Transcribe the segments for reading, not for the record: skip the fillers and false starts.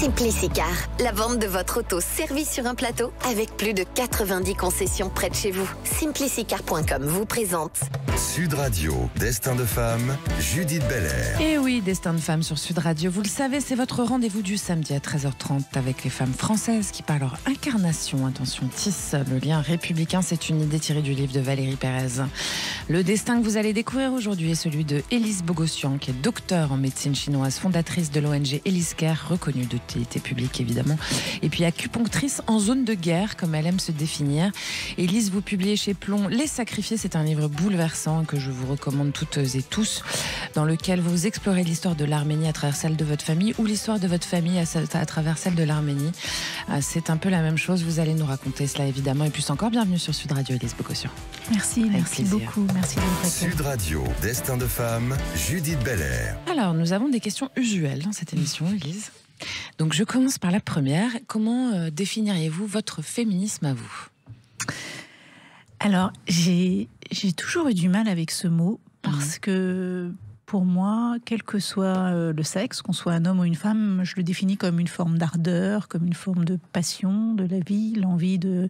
Simplicicar, la vente de votre auto servie sur un plateau avec plus de 90 concessions près de chez vous. Simplicicar.com vous présente Sud Radio, Destin de femme, Judith Belair. Et oui, Destin de femme sur Sud Radio, vous le savez, c'est votre rendez-vous du samedi à 13h30 avec les femmes françaises qui, par leur incarnation, attention, tissent le lien républicain. C'est une idée tirée du livre de Valérie Pérez. Le destin que vous allez découvrir aujourd'hui est celui de Élise Bogossian, qui est docteure en médecine chinoise, fondatrice de l'ONG Élise Care, reconnue d'utilité publique évidemment, et puis acupunctrice en zone de guerre, comme elle aime se définir. Élise, vous publiez chez Plomb Les Sacrifiés, c'est un livre bouleversant que je vous recommande toutes et tous, dans lequel vous explorez l'histoire de l'Arménie à travers celle de votre famille, ou l'histoire de votre famille à travers celle de l'Arménie. C'est un peu la même chose, vous allez nous raconter cela évidemment, et plus encore, bienvenue sur Sud Radio, Élise Bogossian. Merci beaucoup, merci de me répondre. Sud Radio, Destin de femme, Judith Belair. Alors, nous avons des questions usuelles dans cette émission, Élise. Donc, je commence par la première. Comment définiriez-vous votre féminisme à vous ? Alors, j'ai toujours eu du mal avec ce mot, parce que pour moi, quel que soit le sexe, qu'on soit un homme ou une femme, je le définis comme une forme d'ardeur, comme une forme de passion de la vie, l'envie de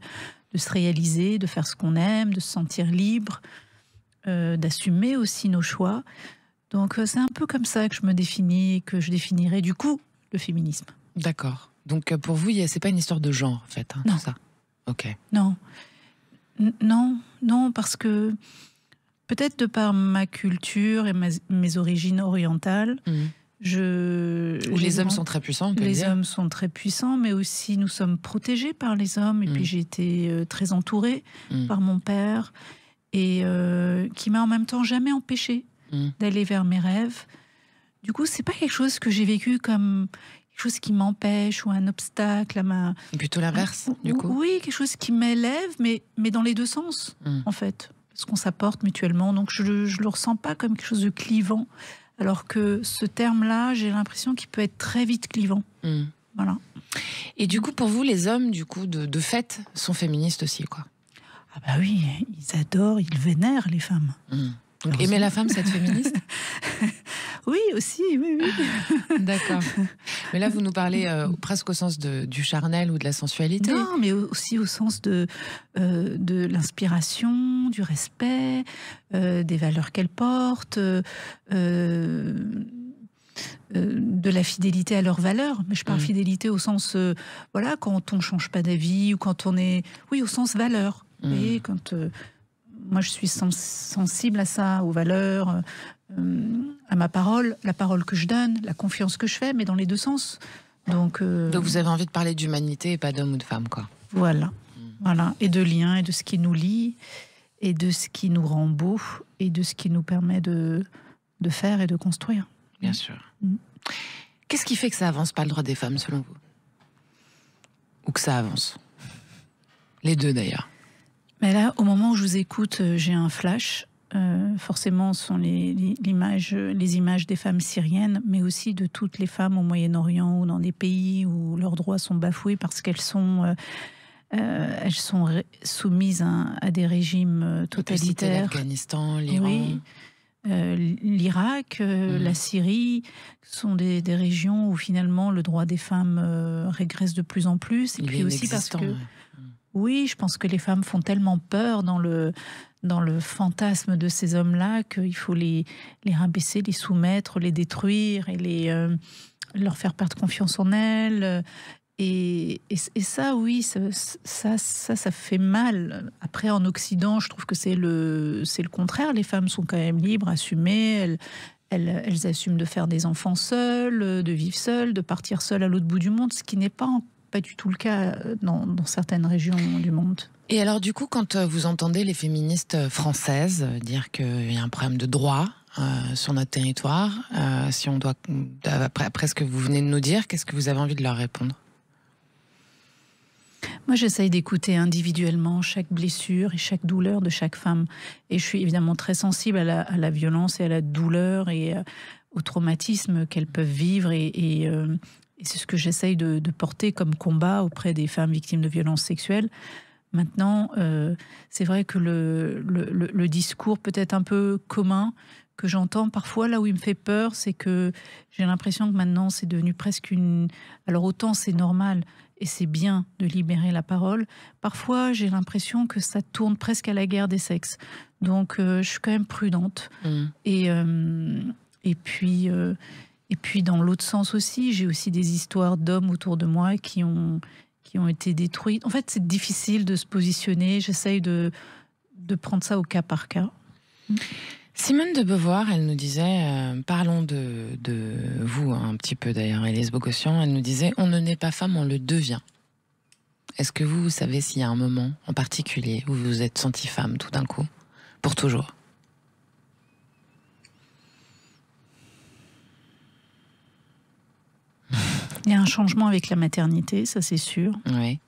se réaliser, de faire ce qu'on aime, de se sentir libre, d'assumer aussi nos choix. Donc c'est un peu comme ça que je me définis et que je définirais du coup le féminisme. D'accord. Donc pour vous, c'est pas une histoire de genre en fait, non. Tout ça. Ok. Non, parce que peut-être de par ma culture et mes origines orientales, où les hommes sont très puissants, on peut le dire. Les hommes sont très puissants, mais aussi nous sommes protégés par les hommes. Et puis j'ai été très entourée par mon père, et qui m'a en même temps jamais empêchée d'aller vers mes rêves. Du coup, c'est pas quelque chose que j'ai vécu comme quelque chose qui m'empêche ou un obstacle à ma... Plutôt l'inverse, du coup. Oui, quelque chose qui m'élève, mais dans les deux sens, en fait. Parce qu'on s'apporte mutuellement. Donc je le ressens pas comme quelque chose de clivant. Alors que ce terme-là, j'ai l'impression qu'il peut être très vite clivant. Voilà. Et du coup, pour vous, les hommes, du coup, de fait, sont féministes aussi, quoi. Ah bah oui, ils adorent, ils vénèrent les femmes. Donc, aimer la femme, c'est être féministe ? Oui, aussi, oui. D'accord. Mais là, vous nous parlez presque au sens du charnel ou de la sensualité. Non, mais aussi au sens de l'inspiration, du respect, des valeurs qu'elle porte, de la fidélité à leurs valeurs. Mais je parle fidélité au sens, voilà, quand on ne change pas d'avis, ou quand on est... Oui, au sens valeur. Vous voyez, quand... moi, je suis sensible à ça, aux valeurs, à ma parole, la parole que je donne, la confiance que je fais, mais dans les deux sens. Donc vous avez envie de parler d'humanité et pas d'homme ou de femme, quoi. Voilà. Voilà. Et de liens, et de ce qui nous lie, et de ce qui nous rend beau, et de ce qui nous permet de faire et de construire. Bien sûr. Qu'est-ce qui fait que ça avance pas le droit des femmes, selon vous ? Ou que ça avance ? Les deux, d'ailleurs. Mais là, au moment où je vous écoute, j'ai un flash. Forcément, ce sont les images des femmes syriennes, mais aussi de toutes les femmes au Moyen-Orient ou dans des pays où leurs droits sont bafoués parce qu'elles sont soumises à des régimes totalitaires. L'Afghanistan, l'Iran. Oui. L'Irak, la Syrie, sont des régions où finalement le droit des femmes régresse de plus en plus. Et puis aussi parce que... Oui, je pense que les femmes font tellement peur dans le fantasme de ces hommes-là qu'il faut les rabaisser, les soumettre, les détruire et leur faire perdre confiance en elles. Et ça, oui, ça fait mal. Après, en Occident, je trouve que c'est le contraire. Les femmes sont quand même libres, assumées. Elles assument de faire des enfants seules, de vivre seules, de partir seules à l'autre bout du monde, ce qui n'est pas du tout le cas dans certaines régions du monde. Et alors du coup, quand vous entendez les féministes françaises dire qu'il y a un problème de droit sur notre territoire, si on doit, après ce que vous venez de nous dire, qu'est-ce que vous avez envie de leur répondre ? Moi, j'essaye d'écouter individuellement chaque blessure et chaque douleur de chaque femme. Et je suis évidemment très sensible à la violence et à la douleur et au traumatisme qu'elles peuvent vivre. Et c'est ce que j'essaye de porter comme combat auprès des femmes victimes de violences sexuelles. Maintenant, c'est vrai que le discours peut être un peu commun j'entends parfois, là où il me fait peur, c'est que j'ai l'impression que maintenant c'est devenu presque une... Alors autant c'est normal et c'est bien de libérer la parole, parfois j'ai l'impression que ça tourne presque à la guerre des sexes. Donc je suis quand même prudente. Et puis dans l'autre sens aussi, j'ai aussi des histoires d'hommes autour de moi qui ont été détruits. En fait, c'est difficile de se positionner. J'essaye de prendre ça au cas par cas. Simone de Beauvoir, elle nous disait, parlons de vous un petit peu d'ailleurs, Élise Bogossian, elle nous disait, on ne naît pas femme, on le devient. Est-ce que vous savez s'il y a un moment en particulier où vous vous êtes sentie femme tout d'un coup, pour toujours? Il y a un changement avec la maternité, ça c'est sûr. Oui.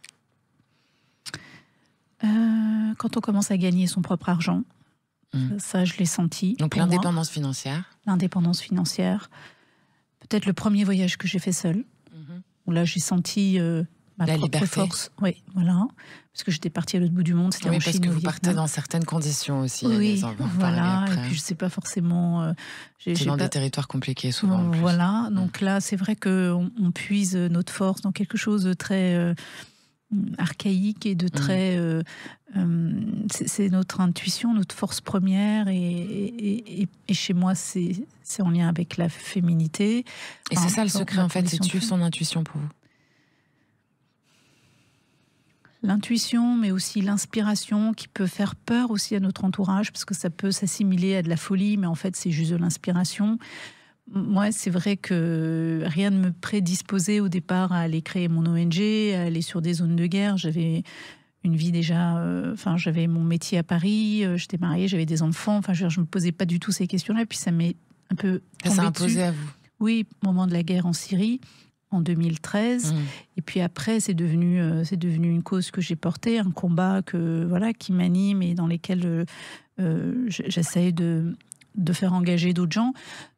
Quand on commence à gagner son propre argent, ça je l'ai senti. Donc l'indépendance financière. L'indépendance financière. Peut-être le premier voyage que j'ai fait seule, où là j'ai senti ma la propre liberté. Force. Oui, voilà. Parce que j'étais partie à l'autre bout du monde, c'était en Chine. Oui, parce que vous partez dans certaines conditions aussi. Oui, voilà. Et puis je sais pas forcément... c'est dans des territoires compliqués souvent. Voilà, donc là c'est vrai qu'on puise notre force dans quelque chose de très... archaïque et de très... c'est notre intuition, notre force première, et chez moi c'est en lien avec la féminité. Et c'est ça le secret en fait, c'est de suivre son intuition pour vous? L'intuition, mais aussi l'inspiration, qui peut faire peur aussi à notre entourage, parce que ça peut s'assimiler à de la folie, mais en fait c'est juste de l'inspiration. Moi, c'est vrai que rien ne me prédisposait au départ à aller créer mon ONG, à aller sur des zones de guerre. J'avais une vie déjà... j'avais mon métier à Paris, j'étais mariée, j'avais des enfants. Enfin, je ne me posais pas du tout ces questions-là. Puis ça m'est un peu tombé ça a imposé à vous? Oui, au moment de la guerre en Syrie, en 2013. Et puis après, c'est devenu une cause que j'ai portée, un combat qui m'anime et dans lesquels j'essaye de faire engager d'autres gens.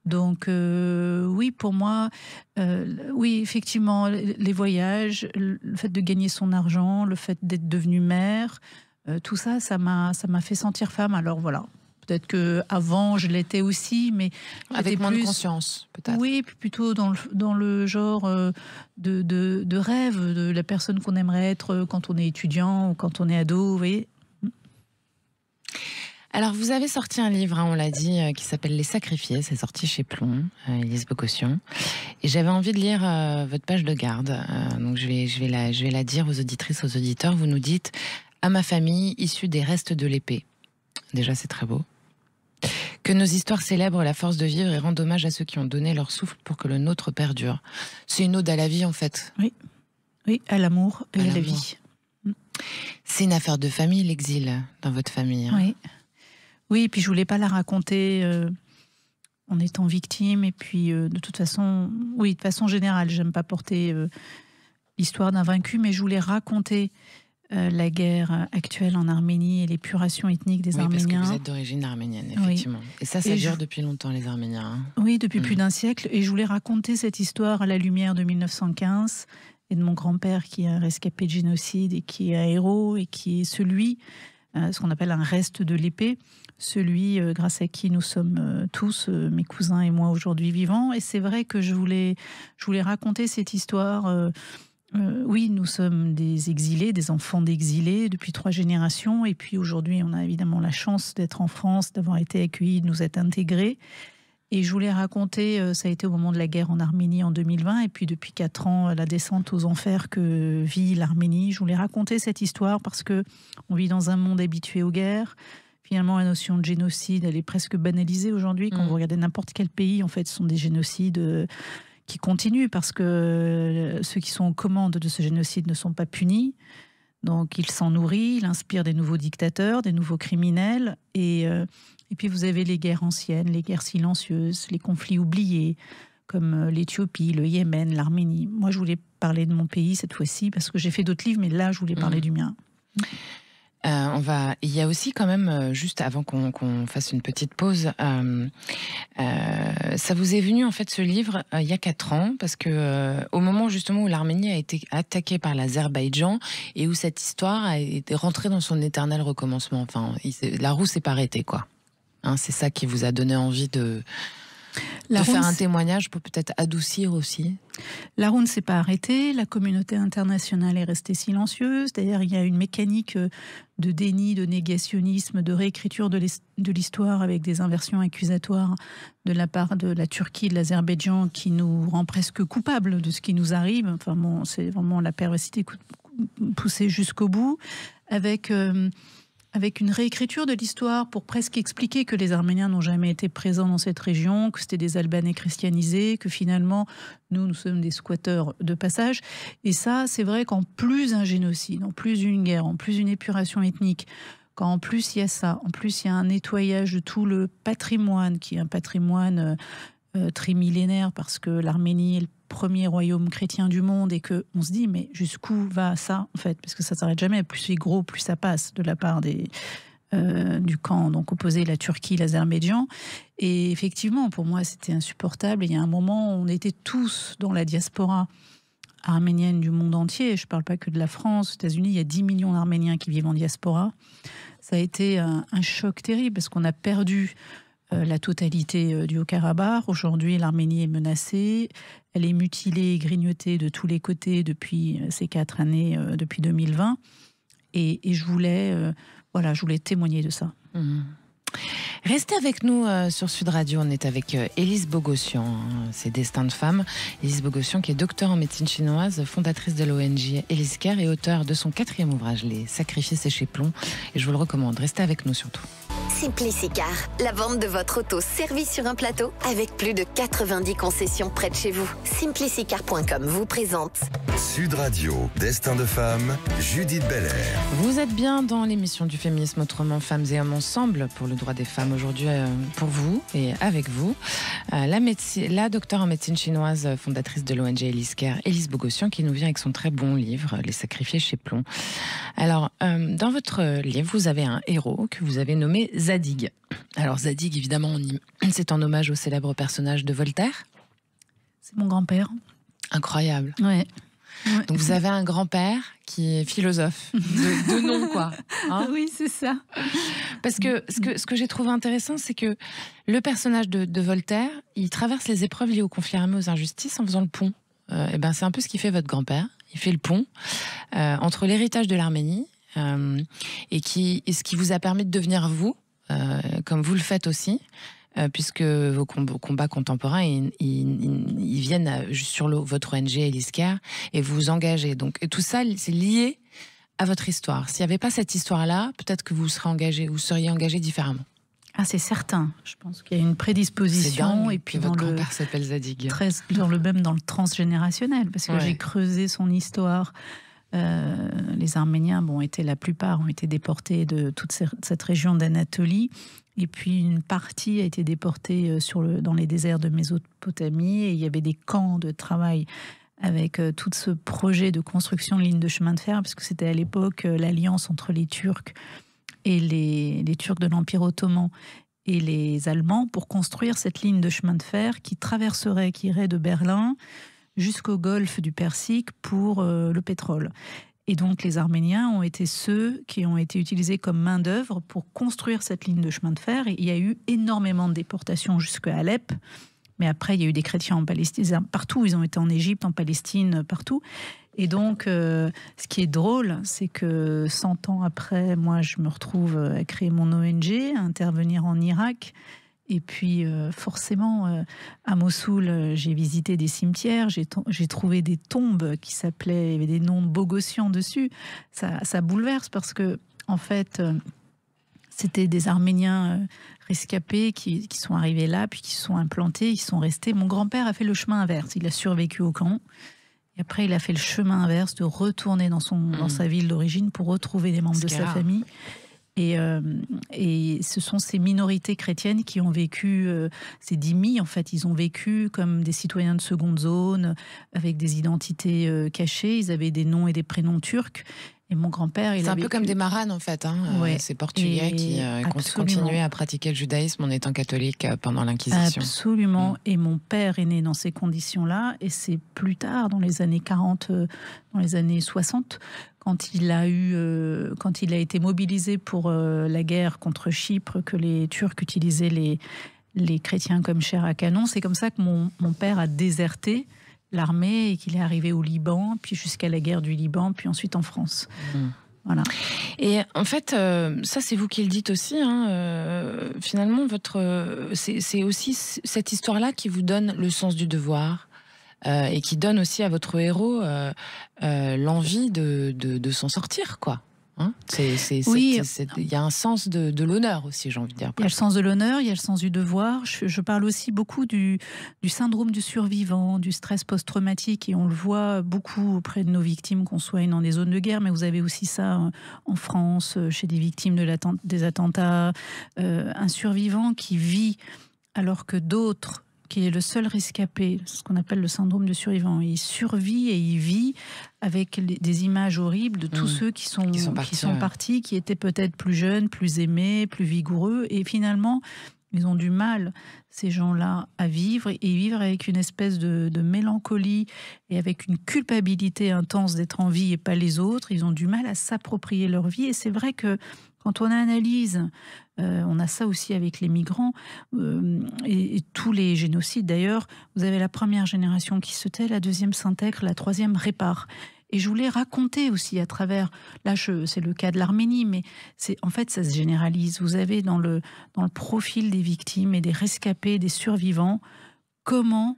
Donc oui, pour moi, oui, effectivement, les voyages, le fait de gagner son argent, le fait d'être devenue mère, tout ça, ça m'a fait sentir femme. Alors voilà, peut-être qu'avant, je l'étais aussi, mais... Avec moins de conscience, peut-être. Oui, plutôt dans le genre de rêve, de la personne qu'on aimerait être quand on est étudiant ou quand on est ado, vous voyez. Alors, vous avez sorti un livre, on l'a dit, qui s'appelle Les Sacrifiés. C'est sorti chez Plomb, Élise Bogossian. Et j'avais envie de lire votre page de garde. Donc, je vais la dire aux auditrices, aux auditeurs. Vous nous dites « À ma famille, issue des restes de l'épée ». Déjà, c'est très beau. Que nos histoires célèbrent la force de vivre et rendent hommage à ceux qui ont donné leur souffle pour que le nôtre perdure. C'est une ode à la vie, en fait. Oui, à l'amour et à la vie. C'est une affaire de famille, l'exil, dans votre famille. Oui. Oui, et puis je voulais pas la raconter en étant victime. Et puis, de toute façon, oui, de façon générale, j'aime pas porter l'histoire d'un vaincu, mais je voulais raconter la guerre actuelle en Arménie et l'épuration ethnique des Arméniens. Oui, parce que vous êtes d'origine arménienne, effectivement. Oui. Et ça dure depuis longtemps, les Arméniens. Oui, depuis plus d'un siècle. Et je voulais raconter cette histoire à la lumière de 1915 et de mon grand-père qui est un rescapé de génocide et qui est un héros et qui est celui, ce qu'on appelle un reste de l'épée, celui grâce à qui nous sommes tous, mes cousins et moi, aujourd'hui vivants. Et c'est vrai que je voulais raconter cette histoire. Oui, nous sommes des exilés, des enfants d'exilés depuis 3 générations. Et puis aujourd'hui, on a évidemment la chance d'être en France, d'avoir été accueillis, de nous être intégrés. Et je voulais raconter, ça a été au moment de la guerre en Arménie en 2020, et puis depuis 4 ans, la descente aux enfers que vit l'Arménie. Je voulais raconter cette histoire parce que on vit dans un monde habitué aux guerres. Finalement, la notion de génocide, elle est presque banalisée aujourd'hui. Quand vous regardez n'importe quel pays, en fait, ce sont des génocides qui continuent parce que ceux qui sont aux commandes de ce génocide ne sont pas punis. Donc, il s'en nourrit, il inspire des nouveaux dictateurs, des nouveaux criminels. Et puis, vous avez les guerres anciennes, les guerres silencieuses, les conflits oubliés, comme l'Éthiopie, le Yémen, l'Arménie. Moi, je voulais parler de mon pays cette fois-ci parce que j'ai fait d'autres livres, mais là, je voulais parler du mien. Il y a aussi quand même, juste avant qu'on fasse une petite pause, ça vous est venu en fait ce livre il y a 4 ans, parce que au moment justement où l'Arménie a été attaquée par l'Azerbaïdjan et où cette histoire a été rentrée dans son éternel recommencement, enfin la roue s'est pas arrêtée, quoi. Hein, c'est ça qui vous a donné envie de faire un témoignage pour peut-être adoucir aussi. La Ronde ne s'est pas arrêtée, la communauté internationale est restée silencieuse. D'ailleurs, il y a une mécanique de déni, de négationnisme, de réécriture de l'histoire avec des inversions accusatoires de la part de la Turquie, de l'Azerbaïdjan, qui nous rend presque coupables de ce qui nous arrive. Enfin bon, c'est vraiment la perversité poussée jusqu'au bout, avec une réécriture de l'histoire pour presque expliquer que les Arméniens n'ont jamais été présents dans cette région, que c'était des Albanais christianisés, que finalement, nous sommes des squatteurs de passage. Et ça, c'est vrai qu'en plus un génocide, en plus une guerre, en plus une épuration ethnique, quand en plus il y a ça, en plus il y a un nettoyage de tout le patrimoine, qui est un patrimoine trimillénaire, parce que l'Arménie est le premier royaume chrétien du monde, et que on se dit mais jusqu'où va ça en fait, parce que ça s'arrête jamais, plus c'est gros plus ça passe de la part du camp donc opposé, la Turquie, l'Azerbaïdjan. Et effectivement pour moi c'était insupportable. Et il y a un moment on était tous dans la diaspora arménienne du monde entier, je parle pas que de la France, aux États-Unis il y a 10 millions d'Arméniens qui vivent en diaspora. Ça a été un choc terrible parce qu'on a perdu la totalité du Haut-Karabakh. Aujourd'hui, l'Arménie est menacée. Elle est mutilée et grignotée de tous les côtés depuis ces 4 années, depuis 2020. Et je voulais témoigner de ça. Mmh. Restez avec nous sur Sud Radio. On est avec Élise Bogossian, c'est Destin de femme. Élise Bogossian qui est docteure en médecine chinoise, fondatrice de l'ONG Elizker et auteure de son 4e ouvrage, Les Sacrifiés séchés plomb. Et je vous le recommande. Restez avec nous surtout. Simplicicar, la vente de votre auto servie sur un plateau avec plus de 90 concessions près de chez vous. Simplicicar.com vous présente Sud Radio, Destin de femme, Judith Belair. Vous êtes bien dans l'émission du féminisme autrement, femmes et hommes ensemble pour le droit des femmes. Aujourd'hui, pour vous et avec vous, la docteure en médecine chinoise, fondatrice de l'ONG Elizker, Élise Bogossian, qui nous vient avec son très bon livre, Les Sacrifiés chez plomb. Alors, dans votre livre, vous avez un héros que vous avez nommé Zadig. Alors Zadig, évidemment, c'est en hommage au célèbre personnage de Voltaire. C'est mon grand-père. Incroyable. Ouais. Donc vous avez un grand-père qui est philosophe de nom, quoi. Hein, oui, c'est ça. Parce que ce que j'ai trouvé intéressant, c'est que le personnage de Voltaire, il traverse les épreuves liées aux conflits armés, aux injustices, en faisant le pont. Et ben c'est un peu ce qu'il fait votre grand-père. Il fait le pont entre l'héritage de l'Arménie et ce qui vous a permis de devenir vous, comme vous le faites aussi. Puisque vos combats contemporains, ils viennent sur votre ONG Elizker et vous vous engagez. Donc tout ça, c'est lié à votre histoire. S'il n'y avait pas cette histoire-là, peut-être que vous seriez engagé différemment. Ah, c'est certain. Je pense qu'il y a une prédisposition. Et puis votre grand-père s'appelle Zadig. Dans le transgénérationnel, parce que j'ai creusé son histoire. Les Arméniens, la plupart ont été déportés de toute cette région d'Anatolie. Et puis une partie a été déportée dans les déserts de Mésopotamie. Et il y avait des camps de travail avec tout ce projet de construction de lignes de chemin de fer, parce que c'était à l'époque l'alliance entre les Turcs et les Turcs de l'Empire ottoman et les Allemands pour construire cette ligne de chemin de fer qui irait de Berlin jusqu'au golfe du Persique pour le pétrole. Et donc les Arméniens ont été ceux qui ont été utilisés comme main-d'œuvre pour construire cette ligne de chemin de fer. Et il y a eu énormément de déportations jusqu'à Alep. Mais après, il y a eu des chrétiens en Palestine, partout. Ils ont été en Égypte, en Palestine, partout. Et donc, ce qui est drôle, c'est que 100 ans après, moi, je me retrouve à créer mon ONG, à intervenir en Irak. Et puis, forcément, à Mossoul, j'ai visité des cimetières, j'ai trouvé des tombes qui s'appelaient, il y avait des noms de Bogossian dessus. Ça bouleverse parce que, en fait, c'était des Arméniens rescapés qui sont arrivés là, puis qui se sont implantés, qui sont restés. Mon grand-père a fait le chemin inverse, il a survécu au camp. Et après, il a fait le chemin inverse de retourner dans sa ville d'origine pour retrouver des membres de sa famille. Et ce sont ces minorités chrétiennes qui ont vécu, ces dhimmis, en fait, ils ont vécu comme des citoyens de seconde zone, avec des identités cachées. Ils avaient des noms et des prénoms turcs. Et mon grand-père, c'est un peu comme des maranes en fait, hein. Ces Portugais qui continuaient à pratiquer le judaïsme en étant catholiques pendant l'Inquisition. Absolument. Et mon père est né dans ces conditions-là, et c'est plus tard, dans les années 40, dans les années 60, quand il a été mobilisé pour la guerre contre Chypre, que les Turcs utilisaient les chrétiens comme chair à canon. C'est comme ça que mon père a déserté l'armée et qu'il est arrivé au Liban, puis jusqu'à la guerre du Liban, puis ensuite en France. Voilà. Et en fait, ça c'est vous qui le dites aussi, finalement, c'est aussi cette histoire-là qui vous donne le sens du devoir et qui donne aussi à votre héros l'envie de s'en sortir, quoi. Oui, il y a un sens de l'honneur aussi, j'ai envie de dire. Il y a le sens de l'honneur, il y a le sens du devoir. Je parle aussi beaucoup du syndrome du survivant, du stress post-traumatique, et on le voit beaucoup auprès de nos victimes, qu'on soit dans des zones de guerre, mais vous avez aussi ça en France, chez des victimes des attentats. Un survivant qui vit alors que d'autres, qui est le seul rescapé, ce qu'on appelle le syndrome du survivant. Il survit et il vit avec des images horribles de tous ceux qui sont partis, qui étaient peut-être plus jeunes, plus aimés, plus vigoureux. Et finalement, ils ont du mal, ces gens-là, à vivre, et vivre avec une espèce de mélancolie et avec une culpabilité intense d'être en vie et pas les autres. Ils ont du mal à s'approprier leur vie. Et c'est vrai que quand on analyse, on a ça aussi avec les migrants et tous les génocides d'ailleurs, vous avez la première génération qui se tait, la deuxième s'intègre, la troisième répare. Et je voulais raconter aussi à travers, c'est le cas de l'Arménie, mais en fait ça se généralise. Vous avez dans le profil des victimes et des rescapés, des survivants, comment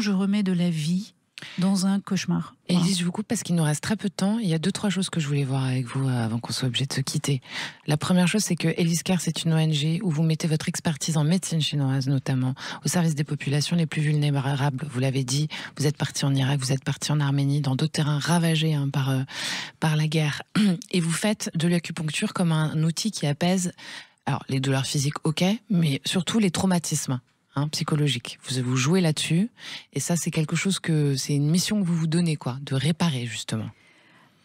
je remets de la vie dans un cauchemar. Élise, je vous coupe parce qu'il nous reste très peu de temps. Il y a 2-3 choses que je voulais voir avec vous avant qu'on soit obligé de se quitter. La première chose, c'est que Élise Kerr, c'est une ONG où vous mettez votre expertise en médecine chinoise, notamment, au service des populations les plus vulnérables. Vous l'avez dit, vous êtes parti en Irak, vous êtes parti en Arménie, dans d'autres terrains ravagés par la guerre. Et vous faites de l'acupuncture comme un outil qui apaise les douleurs physiques, ok, mais surtout les traumatismes. Psychologique. Vous jouez là-dessus, et ça c'est quelque chose c'est une mission que vous vous donnez, de réparer justement.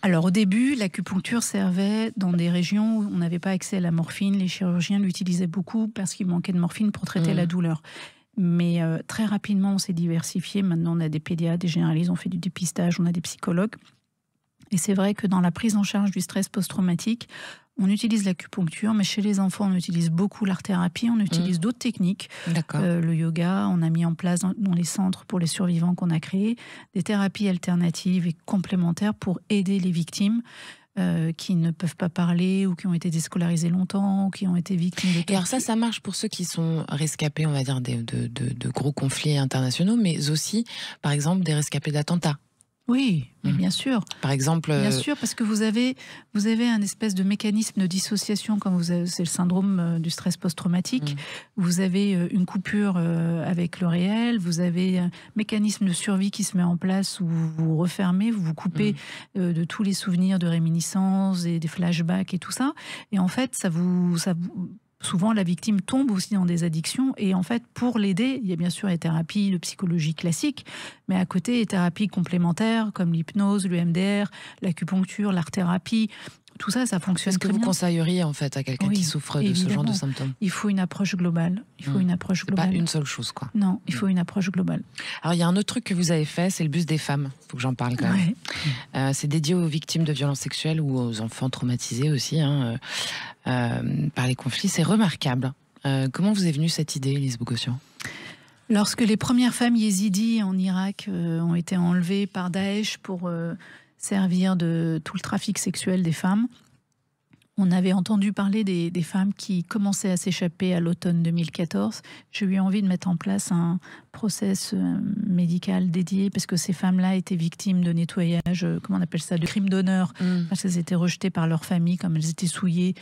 Alors au début, l'acupuncture servait dans des régions où on n'avait pas accès à la morphine. Les chirurgiens l'utilisaient beaucoup parce qu'il manquait de morphine pour traiter la douleur. Mais très rapidement, on s'est diversifié. Maintenant, on a des pédiatres, des généralistes, on fait du dépistage, on a des psychologues. Et c'est vrai que dans la prise en charge du stress post-traumatique, on utilise l'acupuncture, mais chez les enfants, on utilise beaucoup l'art-thérapie, on utilise d'autres techniques. Le yoga, on a mis en place dans les centres pour les survivants qu'on a créés, des thérapies alternatives et complémentaires pour aider les victimes qui ne peuvent pas parler ou qui ont été déscolarisées longtemps ou qui ont été victimes de... Et alors ça marche pour ceux qui sont rescapés, on va dire, de gros conflits internationaux, mais aussi, par exemple, des rescapés d'attentats. Oui, mais bien sûr. Par exemple... Bien sûr, parce que vous avez un espèce de mécanisme de dissociation, comme c'est le syndrome du stress post-traumatique. Vous avez une coupure avec le réel, vous avez un mécanisme de survie qui se met en place où vous vous refermez, vous vous coupez de tous les souvenirs de réminiscence et des flashbacks et tout ça. Et en fait, souvent, la victime tombe aussi dans des addictions. Et en fait, pour l'aider, il y a bien sûr les thérapies de psychologie classique, mais à côté, les thérapies complémentaires comme l'hypnose, l'EMDR, l'acupuncture, l'art-thérapie. Tout ça, ça fonctionne très bien. Est-ce que vous conseilleriez en fait à quelqu'un qui souffre de ce genre de symptômes? Il faut une approche globale. C'est pas une seule chose, quoi. Non, il faut une approche globale. Alors, il y a un autre truc que vous avez fait, c'est le bus des femmes. Il faut que j'en parle quand même. C'est dédié aux victimes de violences sexuelles ou aux enfants traumatisés aussi par les conflits. C'est remarquable. Comment vous est venue cette idée, Élise Bogossian? Lorsque les premières femmes yézidis en Irak ont été enlevées par Daesh pour servir de tout le trafic sexuel des femmes, on avait entendu parler des femmes qui commençaient à s'échapper à l'automne 2014. J'ai eu envie de mettre en place un process médical dédié parce que ces femmes-là étaient victimes de nettoyage, comment on appelle ça, de crimes d'honneur, parce qu'elles étaient rejetées par leur famille comme elles étaient souillées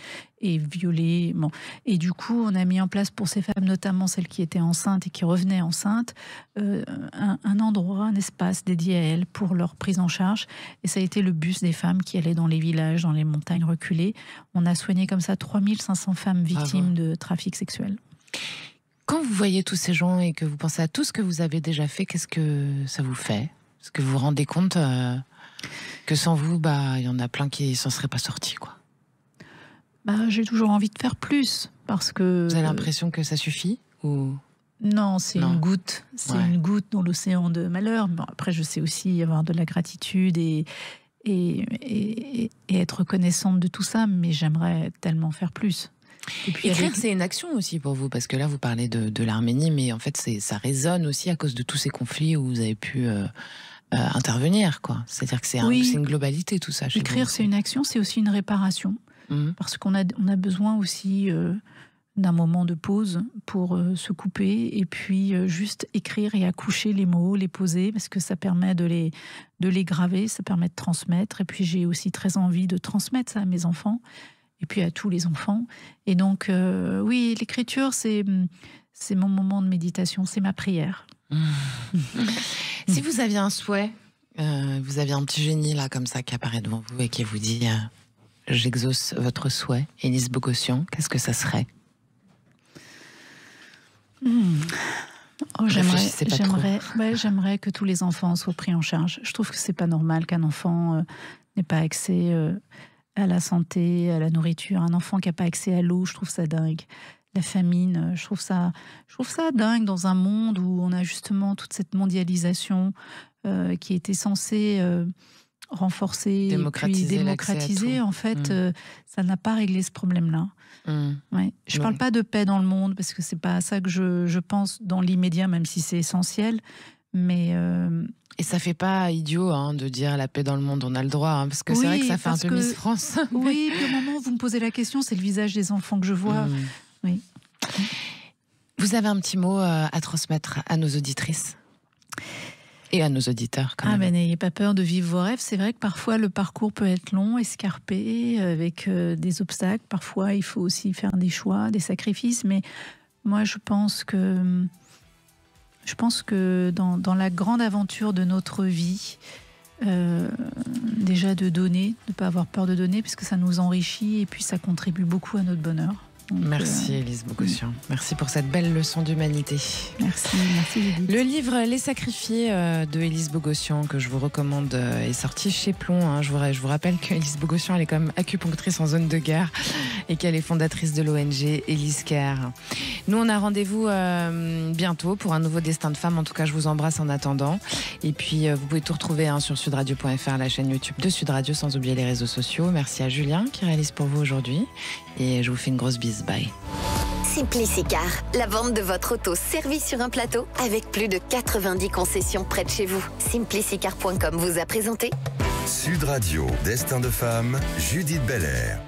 et violées. Bon. Et du coup, on a mis en place pour ces femmes, notamment celles qui étaient enceintes et qui revenaient enceintes, un endroit, un espace dédié à elles pour leur prise en charge. Et ça a été le bus des femmes qui allaient dans les villages, dans les montagnes reculées. On a soigné comme ça 3500 femmes victimes de trafic sexuel. Quand vous voyez tous ces gens et que vous pensez à tout ce que vous avez déjà fait, qu'est-ce que ça vous fait, Est-ce que vous vous rendez compte que sans vous, il y en a plein qui s'en seraient pas sortis, quoi. J'ai toujours envie de faire plus, parce que... Vous avez l'impression que ça suffit ou... Non, c'est une goutte. C'est une goutte dans l'océan de malheur. Bon, après, je sais aussi avoir de la gratitude et être reconnaissante de tout ça, mais j'aimerais tellement faire plus. Et puis écrire, c'est une action aussi pour vous, parce que là, vous parlez de l'Arménie, mais en fait, ça résonne aussi à cause de tous ces conflits où vous avez pu intervenir, quoi. C'est-à-dire que c'est une globalité, tout ça. Écrire, c'est une action, c'est aussi une réparation, parce qu'on a besoin aussi d'un moment de pause pour se couper, et puis juste écrire et accoucher les mots, les poser, parce que ça permet de les graver, ça permet de transmettre. Et puis j'ai aussi très envie de transmettre ça à mes enfants, et puis à tous les enfants. Et donc, oui, l'écriture, c'est mon moment de méditation, c'est ma prière. Si vous aviez un souhait, vous aviez un petit génie là, comme ça, qui apparaît devant vous et qui vous dit « J'exauce votre souhait, Élise Bogossian », qu'est-ce que ça serait ? J'aimerais que tous les enfants soient pris en charge. Je trouve que c'est pas normal qu'un enfant n'ait pas accès à la santé, à la nourriture. Un enfant qui n'a pas accès à l'eau, je trouve ça dingue. La famine, je trouve ça dingue dans un monde où on a justement toute cette mondialisation qui était censée renforcer, démocratiser. En fait, ça n'a pas réglé ce problème-là. Je parle pas de paix dans le monde, parce que c'est pas à ça que je pense dans l'immédiat, même si c'est essentiel. Mais et ça fait pas idiot de dire la paix dans le monde, on a le droit, parce que c'est vrai que ça fait un peu Miss France. Oui, puis au moment où vous me posez la question, c'est le visage des enfants que je vois. Oui. Vous avez un petit mot à transmettre à nos auditrices et à nos auditeurs, quand même. N'ayez pas peur de vivre vos rêves. C'est vrai que parfois le parcours peut être long, escarpé, avec des obstacles. Parfois, il faut aussi faire des choix, des sacrifices. Mais moi, je pense que dans la grande aventure de notre vie, déjà de donner, de ne pas avoir peur de donner, parce que ça nous enrichit et puis ça contribue beaucoup à notre bonheur. Donc, merci Élise Bogossian. Merci pour cette belle leçon d'humanité. Merci Judith. Le livre Les Sacrifiés de Élise Bogossian, que je vous recommande, est sorti chez Plon. Je vous rappelle qu'Élise Bogossian, elle est quand même acupunctrice en zone de guerre et qu'elle est fondatrice de l'ONG Élise Care. Nous, on a rendez-vous bientôt pour un nouveau Destin de femme. En tout cas, je vous embrasse en attendant. Et puis, vous pouvez tout retrouver sur sudradio.fr, la chaîne YouTube de Sud Radio, sans oublier les réseaux sociaux. Merci à Julien qui réalise pour vous aujourd'hui. Et je vous fais une grosse bise. Bye. Simplicicar, la vente de votre auto servie sur un plateau avec plus de 90 concessions près de chez vous. Simplicicar.com vous a présenté Sud Radio, Destin de femme, Judith Belair.